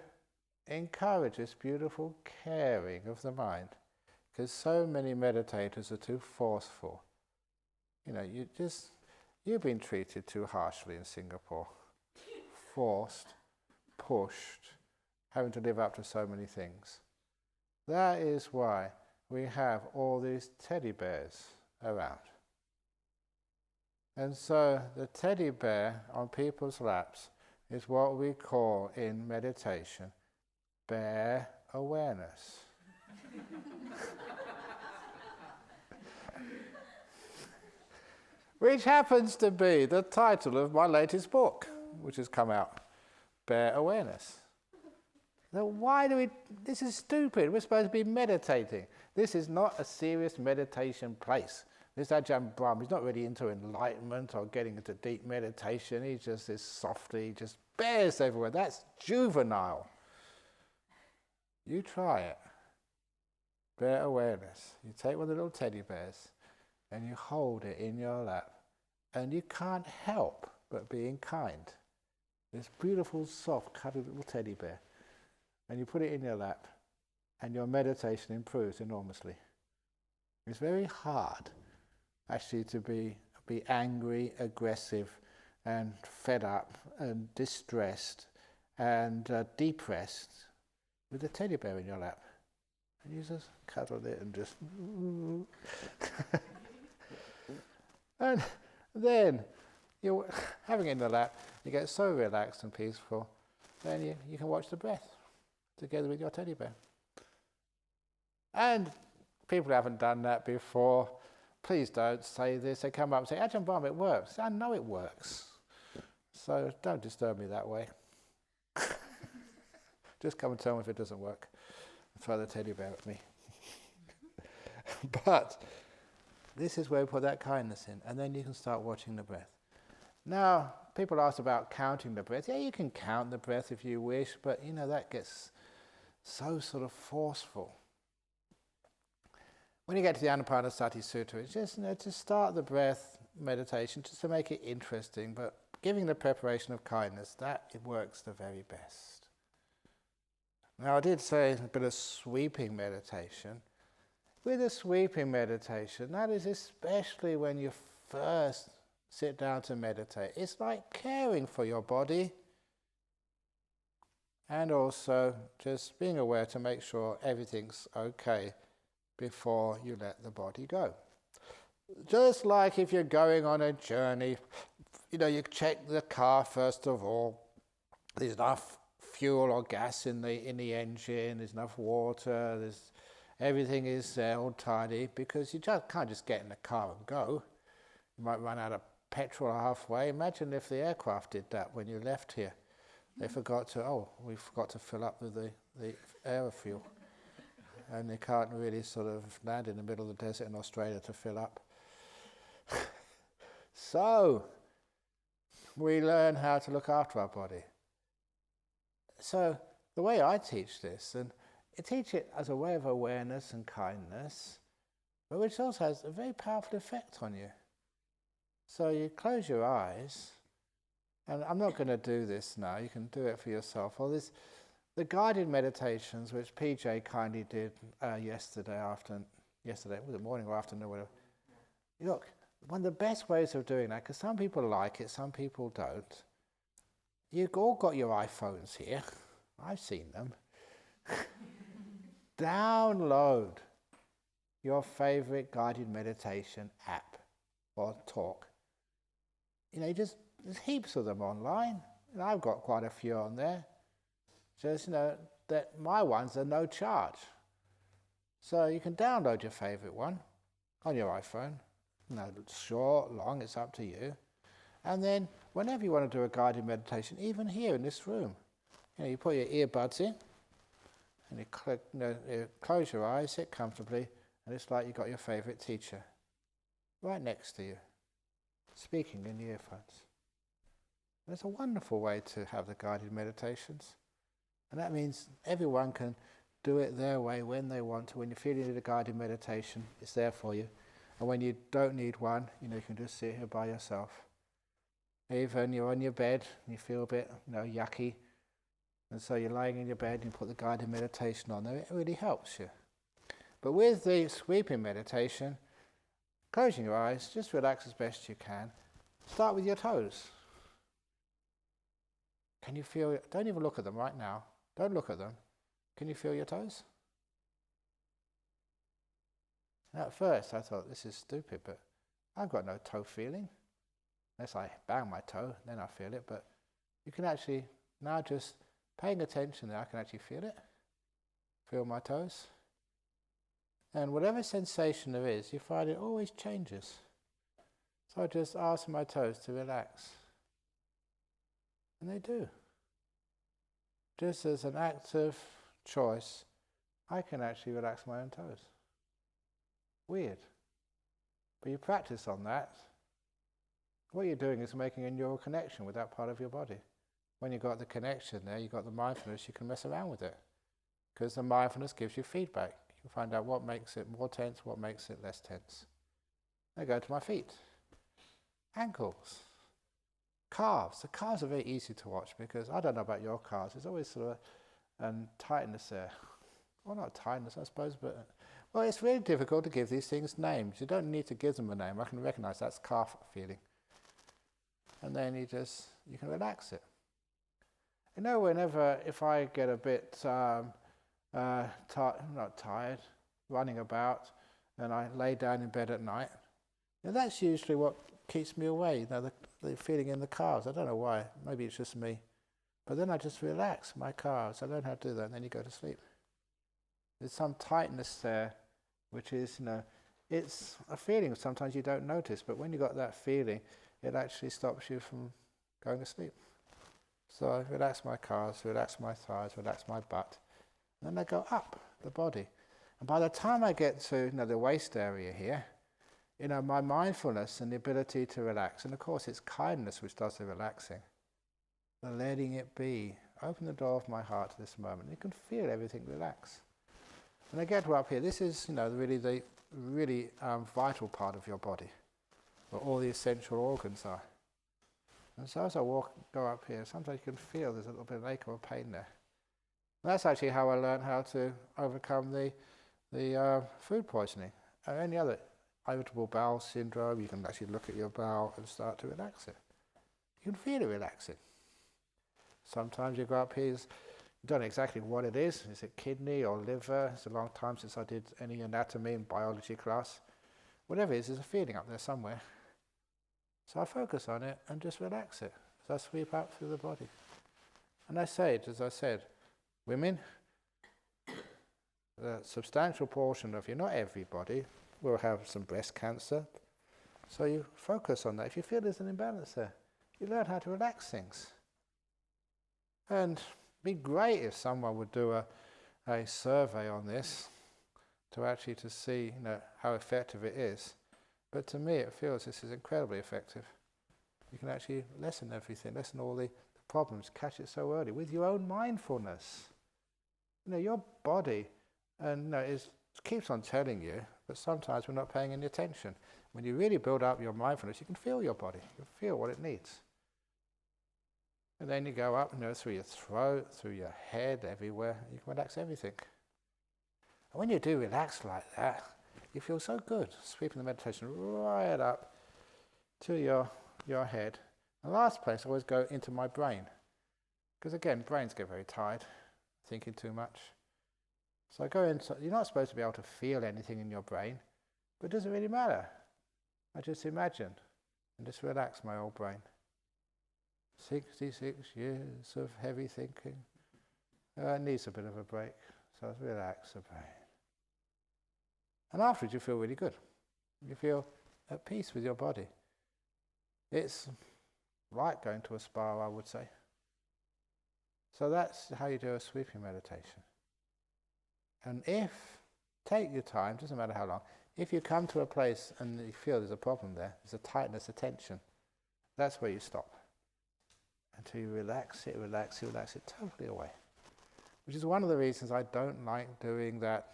encourage this beautiful caring of the mind, because so many meditators are too forceful. You've been treated too harshly in Singapore. Forced, pushed, having to live up to so many things. That is why we have all these teddy bears around. And so the teddy bear on people's laps is what we call in meditation bear awareness. Which happens to be the title of my latest book, which has come out, Bear Awareness. Now, this is stupid. We're supposed to be meditating. This is not a serious meditation place. This Ajahn Brahm, he's not really into enlightenment or getting into deep meditation. He just is softly, just bears everywhere. That's juvenile. You try it. Bear awareness. You take one of the little teddy bears and you hold it in your lap. And you can't help but being kind. This beautiful, soft, cuddly little teddy bear. And you put it in your lap and your meditation improves enormously. It's very hard actually to be angry, aggressive and fed up and distressed and depressed with a teddy bear in your lap. And you just cuddle it and just... and then you're having it in the lap, you get so relaxed and peaceful, then you can watch the breath together with your teddy bear. And people who haven't done that before, please don't say this. They come up and say, Ajahn Brahm, it works. I know it works. So don't disturb me that way. Just come and tell me if it doesn't work. Throw the teddy bear at me. But this is where we put that kindness in, and then you can start watching the breath. Now, people ask about counting the breath. Yeah, you can count the breath if you wish, but that gets so sort of forceful. When you get to the Anapanasati Sutta, it's just to start the breath meditation, just to make it interesting, but giving the preparation of kindness, that it works the very best. Now, I did say a bit of sweeping meditation. With a sweeping meditation, that is especially when you first sit down to meditate. It's like caring for your body and also just being aware to make sure everything's okay before you let the body go. Just like if you're going on a journey, you check the car first of all. There's enough fuel or gas in the engine, there's enough water, everything is all tidy, because you just can't just get in the car and go. You might run out of petrol halfway. Imagine if the aircraft did that when you left here. They forgot to fill up with the air fuel. And they can't really sort of land in the middle of the desert in Australia to fill up. So, we learn how to look after our body. So, the way I teach this, and I teach it as a way of awareness and kindness, but which also has a very powerful effect on you. So you close your eyes, and I'm not going to do this now, you can do it for yourself. The guided meditations, which PJ kindly did yesterday, was it morning or afternoon, whatever. Look, one of the best ways of doing that, because some people like it, some people don't, you've all got your iPhones here, I've seen them. Download your favorite guided meditation app or talk. There's heaps of them online. I've got quite a few on there. Just, that my ones are no charge. So you can download your favorite one on your iPhone. Short, long, it's up to you. And then whenever you want to do a guided meditation, even here in this room, You put your earbuds in, and you close your eyes, sit comfortably, and it's like you've got your favourite teacher right next to you, speaking in the earphones. It's a wonderful way to have the guided meditations. And that means everyone can do it their way when they want to. When you're feeling a guided meditation, it's there for you. And when you don't need one, you can just sit here by yourself. Even you're on your bed and you feel a bit, yucky. And so you're lying in your bed and you put the guided meditation on there. It really helps you. But with the sweeping meditation, closing your eyes, just relax as best you can. Start with your toes. Can you feel it? Don't even look at them right now. Don't look at them. Can you feel your toes? And at first I thought, this is stupid, but I've got no toe feeling. Unless I bang my toe, then I feel it. But you can actually, now just paying attention there, I can actually feel it. Feel my toes. And whatever sensation there is, you find it always changes. So I just ask my toes to relax. And they do. Just as an active choice, I can actually relax my own toes. Weird. But you practice on that. What you're doing is making a neural connection with that part of your body. When you've got the connection there, you've got the mindfulness, you can mess around with it. Because the mindfulness gives you feedback. You can find out what makes it more tense, what makes it less tense. I go to my feet. Ankles. Calves. The calves are very easy to watch because I don't know about your calves. There's always sort of a tightness there. Well, not tightness, I suppose, but well, it's really difficult to give these things names. You don't need to give them a name. I can recognize that's calf feeling. And then you can relax it. Whenever, if I get a bit not tired, running about, and I lay down in bed at night, that's usually what keeps me away, the feeling in the calves. I don't know why, maybe it's just me. But then I just relax my calves. I learn how to do that, and then you go to sleep. There's some tightness there, which is, it's a feeling sometimes you don't notice, but when you got that feeling, it actually stops you from going to sleep. So I relax my calves, relax my thighs, relax my butt, and then I go up the body. And by the time I get to the waist area here, my mindfulness and the ability to relax, and of course it's kindness which does the relaxing, the letting it be. Open the door of my heart to this moment. You can feel everything relax. When I get to up here, this is really the vital part of your body, where all the essential organs are. And so as I go up here, sometimes you can feel there's a little bit of ache or pain there. And that's actually how I learned how to overcome the food poisoning. Or any other irritable bowel syndrome, you can actually look at your bowel and start to relax it. You can feel it relaxing. Sometimes you go up here, you don't know exactly what it is. Is it kidney or liver? It's a long time since I did any anatomy in biology class. Whatever it is, there's a feeling up there somewhere. So I focus on it and just relax it as I sweep up through the body. And I say it, as I said, women, a substantial portion of you, not everybody, will have some breast cancer. So you focus on that. If you feel there's an imbalance there, you learn how to relax things. And it'd be great if someone would do a survey on this to see how effective it is. But to me, it feels this is incredibly effective. You can actually lessen everything, lessen all the problems, catch it so early with your own mindfulness. Your body, it keeps on telling you, but sometimes we're not paying any attention. When you really build up your mindfulness, you can feel your body. You can feel what it needs. And then you go up, through your throat, through your head, everywhere. You can relax everything. And when you do relax like that, you feel so good, sweeping the meditation right up to your head. And the last place I always go into my brain. Because again, brains get very tired, thinking too much. So I go into, you're not supposed to be able to feel anything in your brain, but it doesn't really matter. I just imagine and just relax my old brain. 66 years of heavy thinking. It needs a bit of a break, so I relax the brain. And afterwards you feel really good. You feel at peace with your body. It's like going to a spa, I would say. So that's how you do a sweeping meditation. And take your time, doesn't matter how long, if you come to a place and you feel there's a problem there, there's a tightness, a tension, that's where you stop. Until you relax it totally away. Which is one of the reasons I don't like doing that,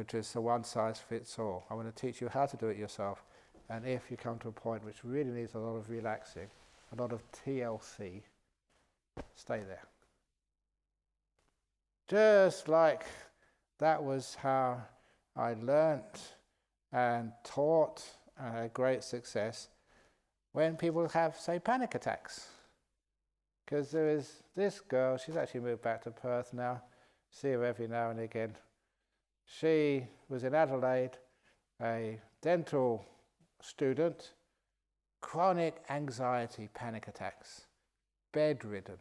just a one-size-fits-all. I want to teach you how to do it yourself. And if you come to a point which really needs a lot of relaxing, a lot of TLC, stay there. Just like that was how I learnt and taught and had great success when people have, say, panic attacks. Because there is this girl, she's actually moved back to Perth now, see her every now and again. She was in Adelaide, a dental student, chronic anxiety panic attacks, bedridden.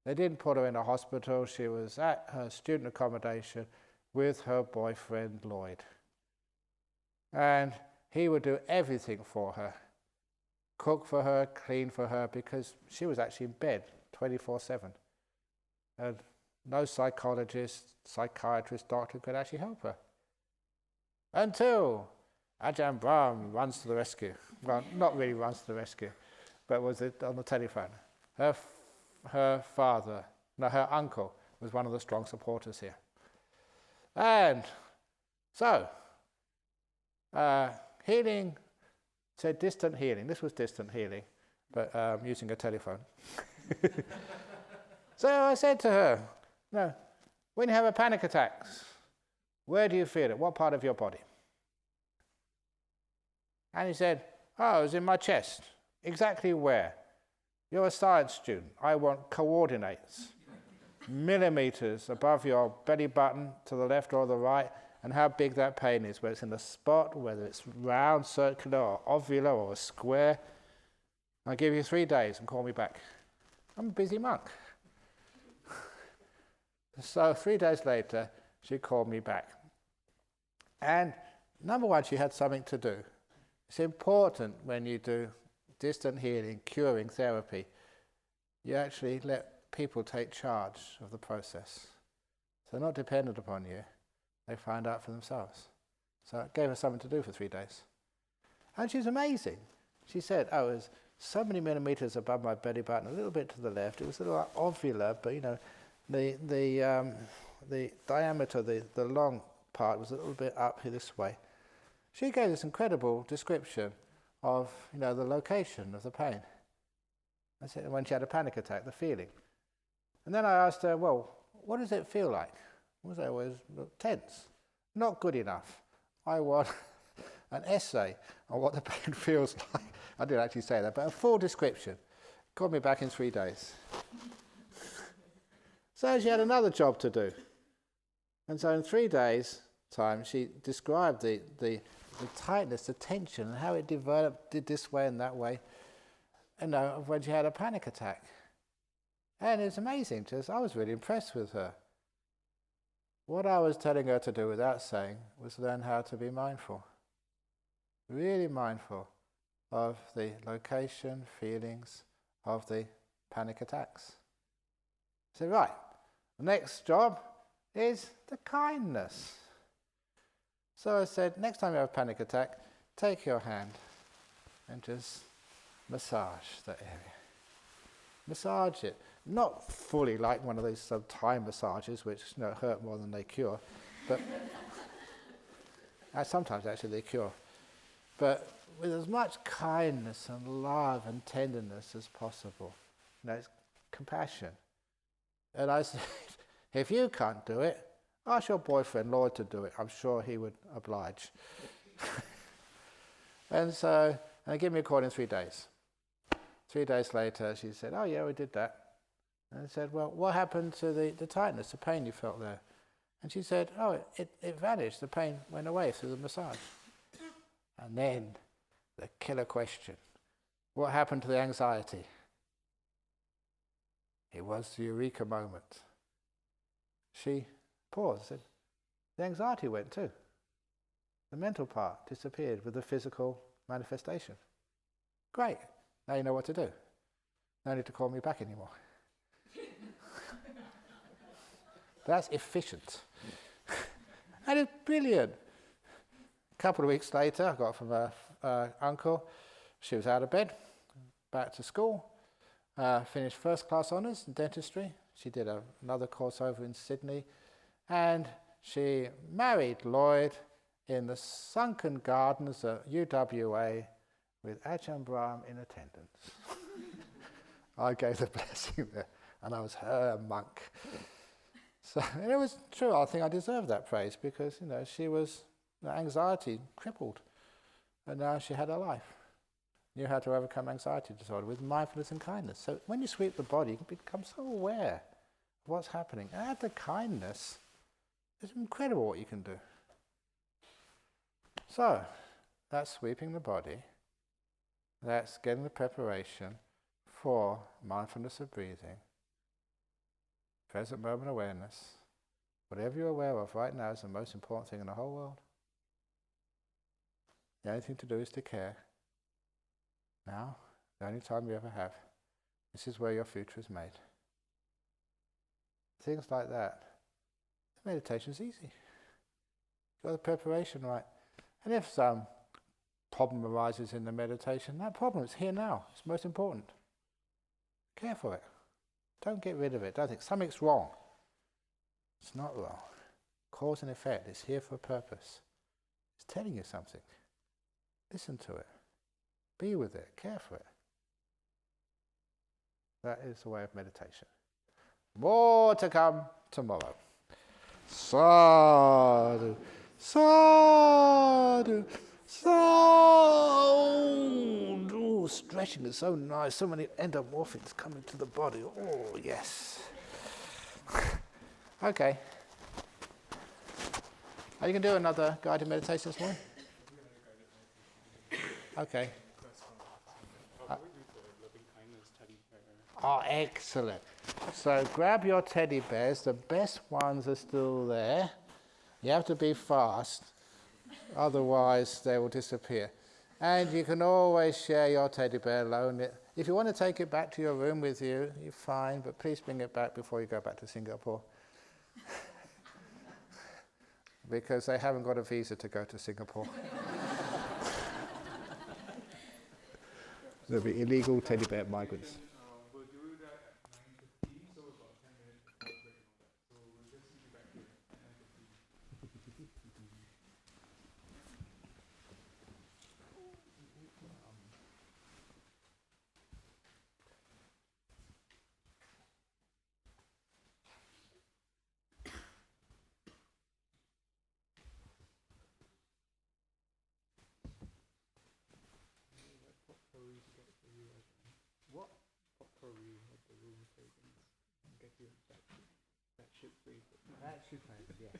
They didn't put her in a hospital, she was at her student accommodation with her boyfriend Lloyd. And he would do everything for her. Cook for her, clean for her, because she was actually in bed 24/7. And no psychologist, psychiatrist, doctor could actually help her. Until Ajahn Brahm runs to the rescue. Well, not really runs to the rescue, but was on the telephone. Her uncle was one of the strong supporters here. And so, healing, said distant healing. This was distant healing, but using a telephone. So I said to her, when you have a panic attack, where do you feel it? What part of your body? And he said, it was in my chest. Exactly where? You're a science student. I want coordinates. Millimeters above your belly button to the left or the right, and how big that pain is, whether it's in the spot, whether it's round, circular, or ovular, or a square. I'll give you 3 days and call me back. I'm a busy monk. So 3 days later, she called me back. And number one, she had something to do. It's important when you do distant healing, curing therapy, you actually let people take charge of the process. So they're not dependent upon you. They find out for themselves. So it gave her something to do for 3 days. And she's amazing. She said, it was so many millimeters above my belly button, a little bit to the left. It was a little like ovular, but the diameter, the long part was a little bit up here this way. She gave this incredible description of, the location of the pain. I said, when she had a panic attack, the feeling. And then I asked her, what does it feel like? Was I always tense? Not good enough. I want an essay on what the pain feels like. I didn't actually say that, but a full description. Called me back in 3 days. So she had another job to do. And so in 3 days' time, she described the tightness, the tension, and how it developed, did this way and that way, when she had a panic attack. And it's amazing. I was really impressed with her. What I was telling her to do without saying was learn how to be mindful. Really mindful of the location, feelings of the panic attacks. So right, the next job is the kindness. So I said, next time you have a panic attack, take your hand and just massage that area. Massage it. Not fully like one of those Thai massages, which hurt more than they cure, but sometimes actually they cure. But with as much kindness and love and tenderness as possible. It's compassion. And I said, if you can't do it, ask your boyfriend Lloyd to do it. I'm sure he would oblige. And give me a call in 3 days. 3 days later, she said, oh yeah, we did that. And I said, well, what happened to the tightness, the pain you felt there? And she said, it vanished. The pain went away through the massage. And then the killer question, what happened to the anxiety? It was the eureka moment. She paused and said, the anxiety went too. The mental part disappeared with the physical manifestation. Great, now you know what to do. No need to call me back anymore. That's efficient. And it's brilliant. A couple of weeks later, I got from her uncle, she was out of bed, back to school, finished first class honours in dentistry. She did another course over in Sydney, and she married Lloyd in the sunken gardens at UWA with Ajahn Brahm in attendance. I gave the blessing there, and I was her monk. So, and it was true. I think I deserved that praise because, she was anxiety crippled, and now she had a life. Knew how to overcome anxiety disorder with mindfulness and kindness. So when you sweep the body, you can become so aware of what's happening. Add the kindness. It's incredible what you can do. So that's sweeping the body. That's getting the preparation for mindfulness of breathing. Present moment awareness. Whatever you're aware of right now is the most important thing in the whole world. The only thing to do is to care. Now, the only time you ever have. This is where your future is made. Things like that. Meditation is easy. You've got the preparation right. And if some problem arises in the meditation, that problem is here now. It's most important. Care for it. Don't get rid of it. Don't think something's wrong. It's not wrong. Cause and effect. It's here for a purpose. It's telling you something. Listen to it. Be with it. Care for it. That is the way of meditation. More to come tomorrow. Sadhu, sadhu, sadhu. Stretching is so nice. So many endomorphins coming to the body. Oh, yes. Okay. Are you going to do another guided meditation this morning? Okay. Oh, excellent. So grab your teddy bears. The best ones are still there. You have to be fast, otherwise they will disappear. And you can always share your teddy bear, loan it. If you want to take it back to your room with you, you're fine, but please bring it back before you go back to Singapore. Because they haven't got a visa to go to Singapore. There'll be illegal teddy bear migrants. We'll do that at 9:15, so about 10 minutes before break and all that. So we'll just see you back here at 9:15. What? Potpourri at the room fragrance and get you that ship free. That should be, yes.